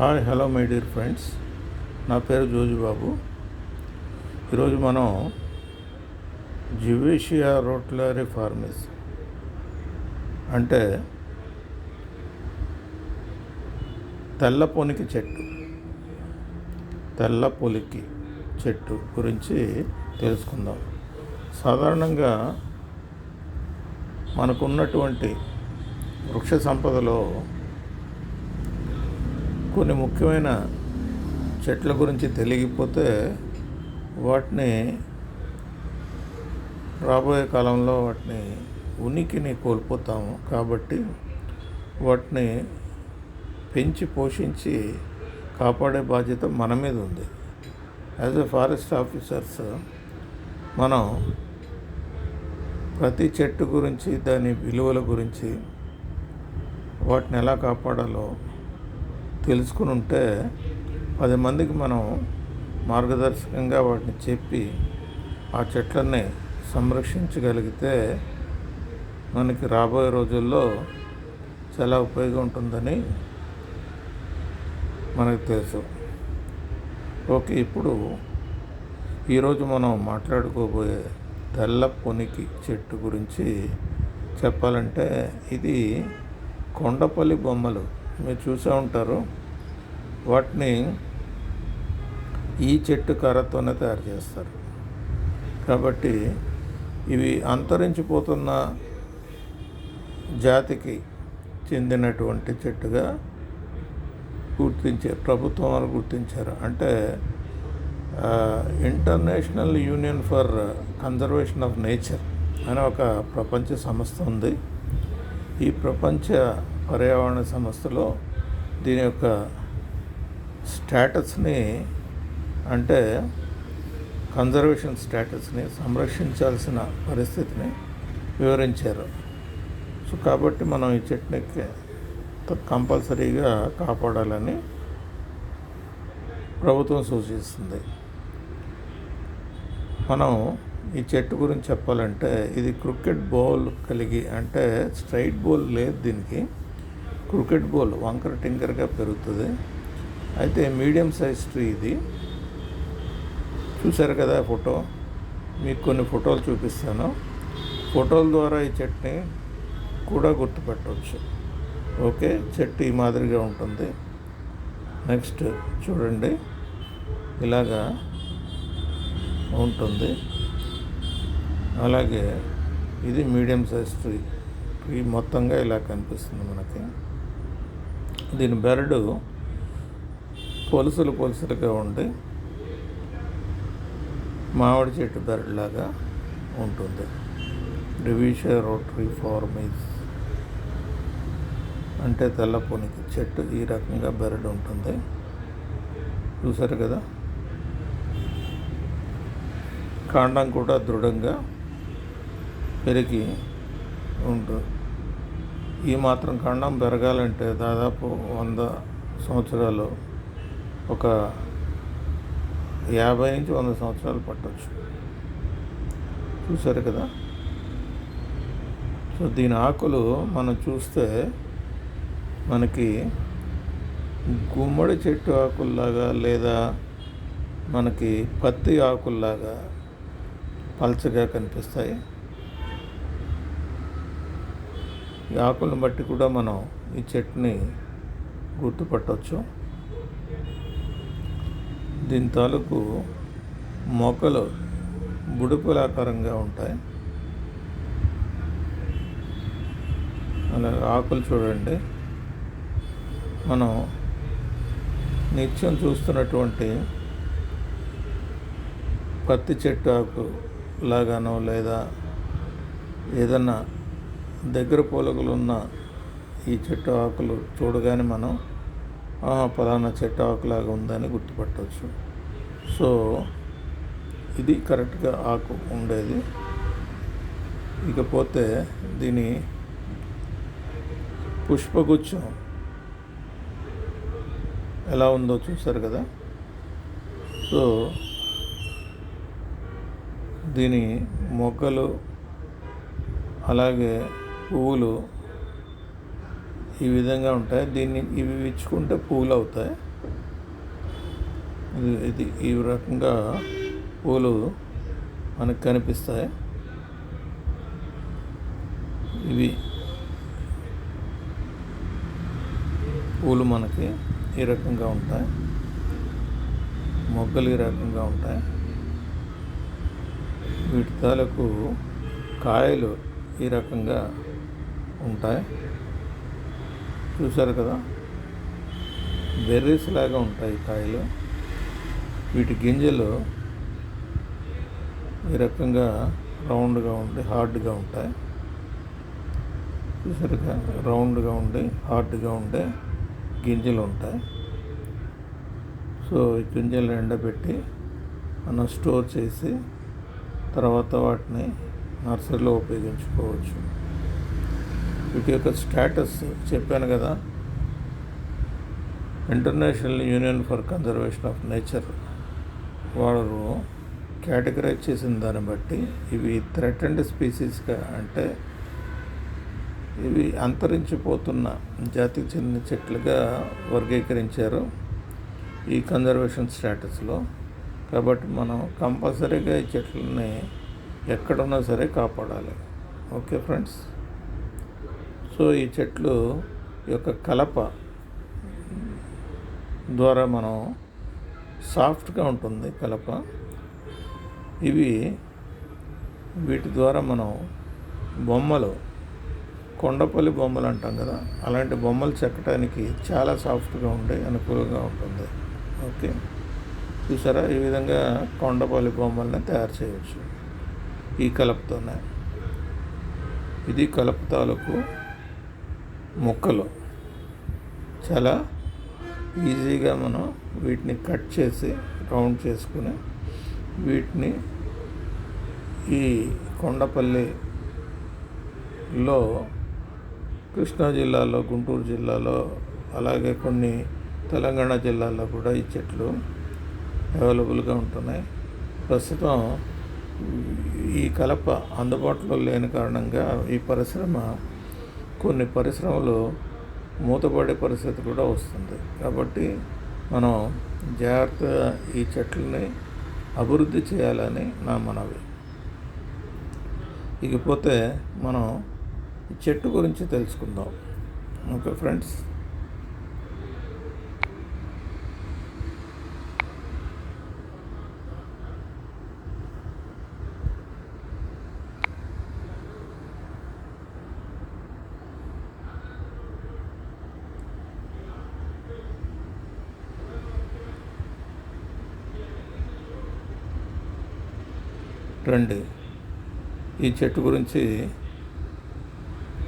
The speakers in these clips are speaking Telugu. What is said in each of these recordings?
Hi hello my dear friends, నా పేరు జోజుబాబు. ఈరోజు మనం జివేషియా రోట్లరిఫార్మిస్ అంటే తెల్ల పొనికి చెట్టు గురించి తెలుసుకుందాం. సాధారణంగా మనకున్నటువంటి వృక్ష సంపదలో కొన్ని ముఖ్యమైన చెట్ల గురించి తెలియకపోతే వాటిని రాబోయే కాలంలో వాటిని ఉనికిని కోల్పోతాము. కాబట్టి వాటిని పెంచి పోషించి కాపాడే బాధ్యత మన మీద ఉంది. యాజ్ ఎ ఫారెస్ట్ ఆఫీసర్స్ మనం ప్రతి చెట్టు గురించి, దాని విలువల గురించి, వాటిని ఎలా కాపాడాలో తెలుసుకుని ఉంటే 10 మందికి మనం మార్గదర్శకంగా వాటిని చెప్పి ఆ చెట్లని సంరక్షించగలిగితే మనకి రాబోయే రోజుల్లో చాలా ఉపయోగం ఉంటుందని మనకు తెలుసు. ఓకే, ఇప్పుడు ఈరోజు మనం మాట్లాడుకోబోయే తెల్ల పొనికి చెట్టు గురించి చెప్పాలంటే, ఇది కొండపల్లి బొమ్మలు మీరు చూసే ఉంటారు. వాటిని ఈ చెట్టు కర్రతోనే తయారు చేస్తారు. కాబట్టి ఇవి అంతరించిపోతున్న జాతికి చెందినటువంటి చెట్టుగా ప్రభుత్వం వారు గుర్తించారు. అంటే international union for conservation of nature అనే ఒక ప్రపంచ సంస్థ ఉంది. ఈ ప్రపంచ పర్యావరణ సంస్థలో దీని యొక్క స్టేటస్ని, అంటే కన్జర్వేషన్ స్టేటస్ని, సంరక్షించాల్సిన పరిస్థితిని వివరించారు. సో కాబట్టి మనం ఈ చెట్టుని కంపల్సరీగా కాపాడాలని ప్రభుత్వం సూచిస్తుంది. మనం ఈ చెట్టు గురించి చెప్పాలంటే, ఇది క్రికెట్ బౌల్ కలిగి, అంటే స్ట్రైట్ బౌల్ లేదు దీనికి, క్రికెట్ బౌల్ వంకర టింకర్గా పెరుగుతుంది. అయితే మీడియం సైజ్ ట్రీ ఇది. చూశారు కదా ఫోటో, మీకు కొన్ని ఫోటోలు చూపిస్తాను. ఫోటోల ద్వారా ఈ చెట్టుని కూడా గుర్తుపెట్టవచ్చు. ఓకే, చెట్టు ఈ మాదిరిగా ఉంటుంది. నెక్స్ట్ చూడండి, ఇలాగా ఉంటుంది. అలాగే ఇది మీడియం సైజ్ ట్రీ మొత్తంగా ఇలా కనిపిస్తుంది మనకి. దీని బెరడు పొలుసులుగా ఉండి మామిడి చెట్టు బెరడులాగా ఉంటుంది. జివేషియా రోట్లరిఫార్మిస్ అంటే తెల్ల పొనికి చెట్టు ఈ రకంగా బెరడు ఉంటుంది. చూసారు కదా, కాండం కూడా దృఢంగా పెరిగి ఉంటుంది. ఈ మాత్రం కాండం పెరగాలంటే దాదాపు 100 సంవత్సరాలు, ఒక 50 నుంచి 100 సంవత్సరాలు పట్టవచ్చు. చూసారు కదా. సో దీని ఆకులు మనం చూస్తే మనకి గుమ్మడి చెట్టు ఆకుల్లాగా, లేదా మనకి పత్తి ఆకుల్లాగా పల్చగా కనిపిస్తాయి. ఈ ఆకులను బట్టి కూడా మనం ఈ చెట్టుని గుర్తుపట్టవచ్చు. దీని తాలూకు మొక్కలు బుడిపలాకారంగా ఉంటాయి. అలాగే ఆకులు చూడండి, మనం నిత్యం చూస్తున్నటువంటి పత్తి చెట్టు ఆకు లాగానో, లేదా ఏదన్నా దగ్గర పోలకలు ఉన్న ఈ చెట్టు ఆకులు చూడగానే మనం పలానా చెట్టు ఆకులాగా ఉందని గుర్తుపట్టవచ్చు. సో ఇది కరెక్ట్గా ఆకు ఉండేది. ఇకపోతే దీని పుష్పగుచ్చం ఎలా ఉందో చూసారు కదా. సో దీని మొగ్గలు, అలాగే పువ్వులు ఈ విధంగా ఉంటాయి. ఇవి విచ్చుకుంటే పువ్వులు అవుతాయి. ఇది ఈ రకంగా పూలు మనకు కనిపిస్తాయి. ఇవి పూలు మనకి ఈ రకంగా ఉంటాయి, మొగ్గలు ఈ రకంగా ఉంటాయి. వీటి తాలూకు కాయలు ఈ రకంగా ఉంటాయి. చూసారు కదా, బెర్రీస్ లాగా ఉంటాయి కాయలు. వీటి గింజలు ఈ రకంగా రౌండ్గా ఉండి హార్డ్గా ఉంటాయి. చూసారుగా, రౌండ్గా ఉండి హార్డ్గా ఉండే గింజలు ఉంటాయి. సో ఈ గింజలు ఎండబెట్టి మనం స్టోర్ చేసి తర్వాత వాటిని నర్సరీలో ఉపయోగించుకోవచ్చు. వీటి యొక్క స్టేటస్ చెప్పాను కదా, international union for conservation of nature వారు కేటగరైజ్ చేసిన దాన్ని బట్టి ఇవి థ్రెటెండ్ స్పీసీస్గా, అంటే ఇవి అంతరించిపోతున్న జాతికి చెందిన చెట్లుగా వర్గీకరించారు ఈ కన్జర్వేషన్ స్టేటస్లో. కాబట్టి మనం కంపల్సరీగా ఈ చెట్లని ఎక్కడున్నా సరే కాపాడాలి. ఓకే ఫ్రెండ్స్, సో ఈ చెట్లు యొక్క కలప ద్వారా మనం సాఫ్ట్గా ఉంటుంది కలప. వీటి ద్వారా మనం బొమ్మలు, కొండపల్లి బొమ్మలు అంటాం కదా, అలాంటి బొమ్మలు చెక్కడానికి చాలా సాఫ్ట్గా ఉండే అనుకూలంగా ఉంటుంది. ఓకే, చూసారా, ఈ విధంగా కొండపల్లి బొమ్మల్ని తయారు చేయవచ్చు ఈ కలపతోనే. ఇది కలప తాలూకు ముక్కలు. చాలా ఈజీగా మనం వీటిని కట్ చేసి రౌండ్ చేసుకుని వీటిని ఈ కొండపల్లిలో, కృష్ణా జిల్లాలో, గుంటూరు జిల్లాలో, అలాగే కొన్ని తెలంగాణ జిల్లాల్లో కూడా ఈ చెట్లు అవైలబుల్గా ఉంటున్నాయి. ప్రస్తుతం ఈ కలప అందుబాటులో లేని కారణంగా ఈ కొన్ని పరిశ్రమలు మూతపడే పరిస్థితి కూడా వస్తుంది. కాబట్టి మనం జాగ్రత్తగా ఈ చెట్లని అభివృద్ధి చేయాలని నా మనవి. ఇకపోతే మనం ఈ చెట్టు గురించి తెలుసుకుందాం. ఓకే ఫ్రెండ్స్, రండి ఈ చెట్టు గురించి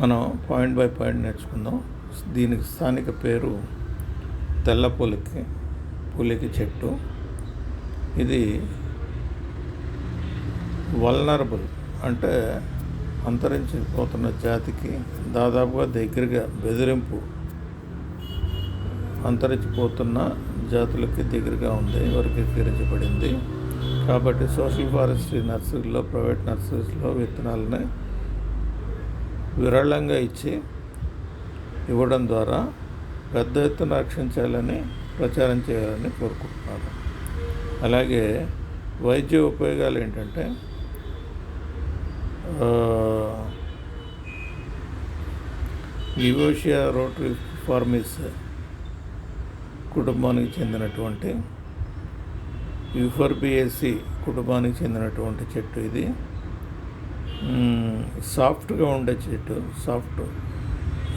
మనం పాయింట్ బై పాయింట్ నేర్చుకుందాం. దీనికి స్థానిక పేరు తెల్ల పులికి చెట్టు. ఇది వల్నరబుల్, అంటే అంతరించిపోతున్న జాతికి దాదాపుగా దగ్గరగా, బెదిరింపు అంతరించిపోతున్న జాతులకి దగ్గరగా ఉంది, వర్గీకరించబడింది. కాబట్టి సోషల్ ఫారెస్ట్రీ నర్సరీలో, ప్రైవేట్ నర్సరీస్లో విత్తనాలని విరాళంగా ఇవ్వడం ద్వారా పెద్ద ఎత్తున రక్షించాలని, ప్రచారం చేయాలని కోరుకుంటున్నాను. అలాగే వైద్య ఉపయోగాలు ఏంటంటే, గిబోషియా రోటిఫార్మిస్ కుటుంబానికి చెందినటువంటి, యూఫర్బియేసి కుటుంబానికి చెందినటువంటి చెట్టు. ఇది సాఫ్ట్గా ఉండే చెట్టు,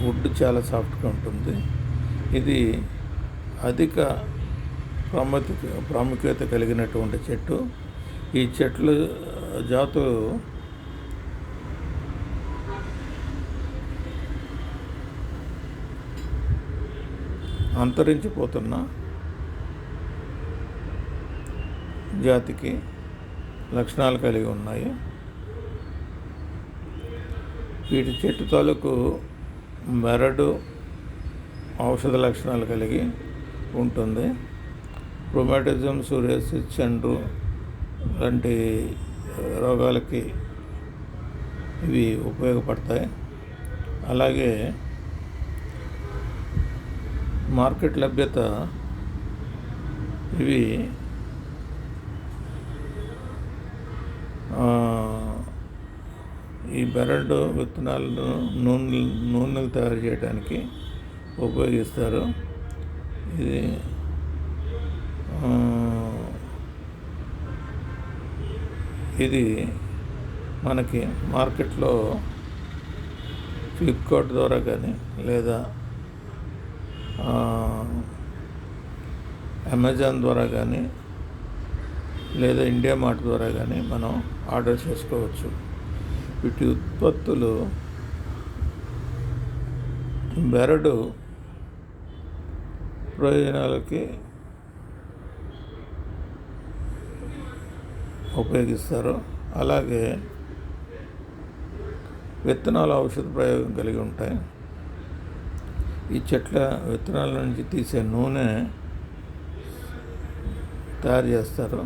వుడ్ చాలా సాఫ్ట్గా ఉంటుంది. ఇది అధిక ప్రాముఖ్యత కలిగినటువంటి చెట్టు. ఈ చెట్లు జాతులు అంతరించిపోతున్న జాతికి లక్షణాలు కలిగి ఉన్నాయి. వీటి చెట్టు తాలూకు మెరడు ఔషధ లక్షణాలు కలిగి ఉంటుంది. రొమాటిజం, సోరియాసిస్, చండ్రు లాంటి రోగాలకి ఇవి ఉపయోగపడతాయి. అలాగే మార్కెట్ లభ్యత ఇవి ఈ బెరడు విత్తనాలను నూనెలు తయారు చేయడానికి ఉపయోగిస్తారు. ఇది మనకి మార్కెట్లో ఫ్లిప్కార్ట్ ద్వారా కానీ లేదా అమెజాన్ ద్వారా కానీ లేదా ఇండియా మార్ట్ ద్వారా కానీ మనం ఆర్డర్ చేసుకోవచ్చు. వీటి ఉత్పత్తులు బెరడు ప్రయోజనాలకి ఉపయోగిస్తారు. అలాగే విత్తనాలు ఔషధ ప్రయోగం కలిగి ఉంటాయి. ఈ చెట్ల విత్తనాల నుంచి తీసే నూనె తయారు చేస్తారు.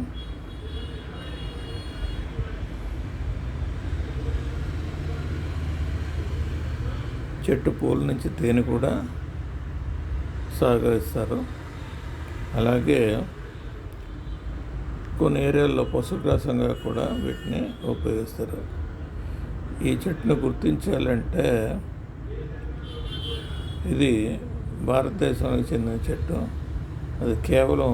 చెట్టు పూల నుంచి తేనె కూడా సేకరిస్తారు. అలాగే కొన్ని ఏరియాల్లో పశుగ్రాసంగా కూడా వీటిని ఉపయోగిస్తారు. ఈ చెట్టును గుర్తించాలంటే ఇది భారతదేశానికి చెందిన చెట్టు. అది కేవలం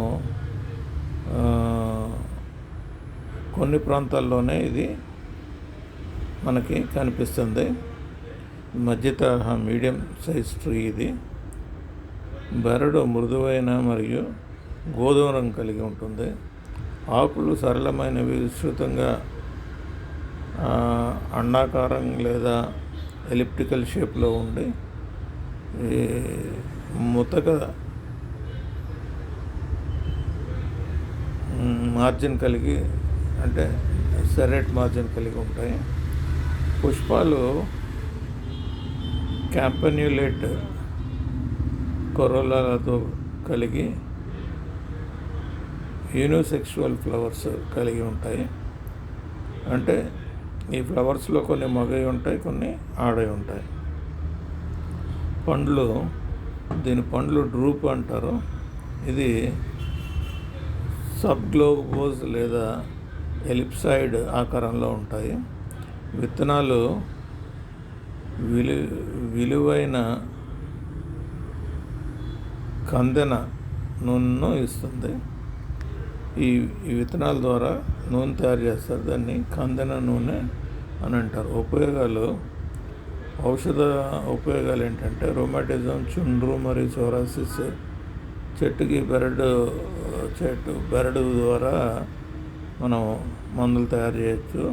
కొన్ని ప్రాంతాల్లోనే ఇది మనకి కనిపిస్తుంది. మధ్యతరహా మీడియం సైజ్ ట్రీ ఇది. బెరడు మృదువైన మరియు గోధుమ రంగు కలిగి ఉంటుంది. ఆకులు సరళమైనవి, విస్తృతంగా అండాకారం లేదా ఎలిప్టికల్ షేప్లో ఉండి ముతక మార్జిన్ కలిగి అంటే సెరెట్ మార్జిన్ కలిగి ఉంటాయి. పుష్పాలు క్యాంపన్యులేట్ కొరోలాలతో కలిగి యూనిసెక్సువల్ ఫ్లవర్స్ కలిగి ఉంటాయి. అంటే ఈ ఫ్లవర్స్లో కొన్ని మగవి ఉంటాయి, కొన్ని ఆడవి ఉంటాయి. దీని పండ్లు డ్రూప్ అంటారు. ఇది సబ్గ్లోబోజ్ లేదా ఎలిప్సాయిడ్ ఆకారంలో ఉంటాయి. విత్తనాలు విలువైన కందెన నూనెను ఇస్తుంది. ఈ విత్తనాల ద్వారా నూనె తయారు చేస్తారు. దాన్ని కందెన నూనె అని అంటారు. ఔషధ ఉపయోగాలు ఏంటంటే రొమాటిజం, చుండ్రు మరియు సోరాసిస్. బెరడు ద్వారా మనం మందులు తయారు చేయొచ్చు.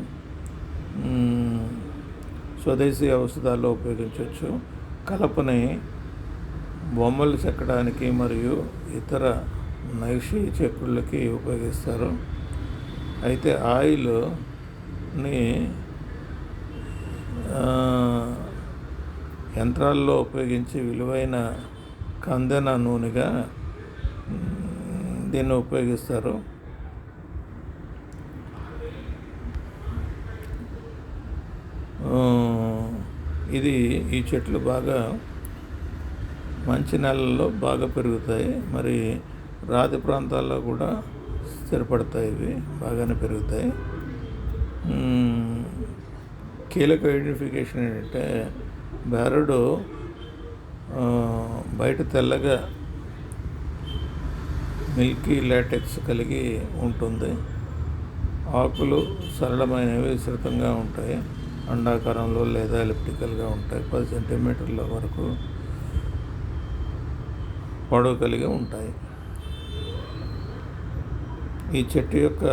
స్వదేశీ ఔషధాల్లో ఉపయోగించవచ్చు. కలపని బొమ్మలు చెక్కడానికి మరియు ఇతర నైషి చెక్కులకి ఉపయోగిస్తారు. అయితే ఆయిల్ని యంత్రాల్లో ఉపయోగించి విలువైన కందెన నూనెగా దీన్ని ఉపయోగిస్తారు. ఈ చెట్లు బాగా మంచి నెలల్లో బాగా పెరుగుతాయి. మరి రాతి ప్రాంతాల్లో కూడా స్థిరపడతాయి. ఇవి బాగానే పెరుగుతాయి. కీలక ఐడెంటిఫికేషన్ ఏంటంటే బెరడు బయట తెల్లగా మిల్కీ లాటెక్స్ కలిగి ఉంటుంది. ఆకులు సరళమైనవి, విస్తృతంగా ఉంటాయి. అండాకారంలో లేదా ఎలిప్టికల్గా ఉంటాయి. 10 సెంటీమీటర్ల వరకు పొడవు కలిగి ఉంటాయి. ఈ చెట్టు యొక్క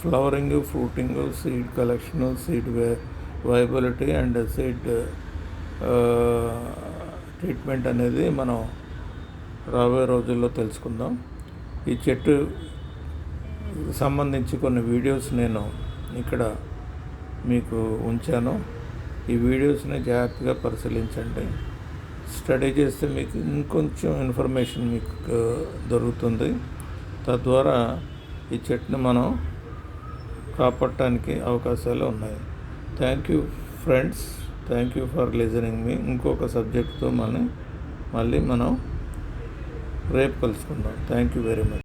flowering, fruiting, seed collection, seed viability and seed treatment అనేది మనం రాబోయే రోజుల్లో తెలుసుకుందాం. ఈ చెట్టు సంబంధించి కొన్ని వీడియోస్ నేను ఇక్కడ మీకు ఉంచాను. ఈ వీడియోస్ని జాగ్రత్తగా పరిశీలించండి. స్టడీ చేస్తే మీకు ఇంకొంచెం ఇన్ఫర్మేషన్ మీకు దొరుకుతుంది. తద్వారా ఈ చెట్టుని మనం కాపాడటానికి అవకాశాలు ఉన్నాయి. Thank you friends. Thank you for listening me. ఇంకొక సబ్జెక్ట్తో మళ్ళీ మనం రేపు కలుసుకుందాం. Thank you very much.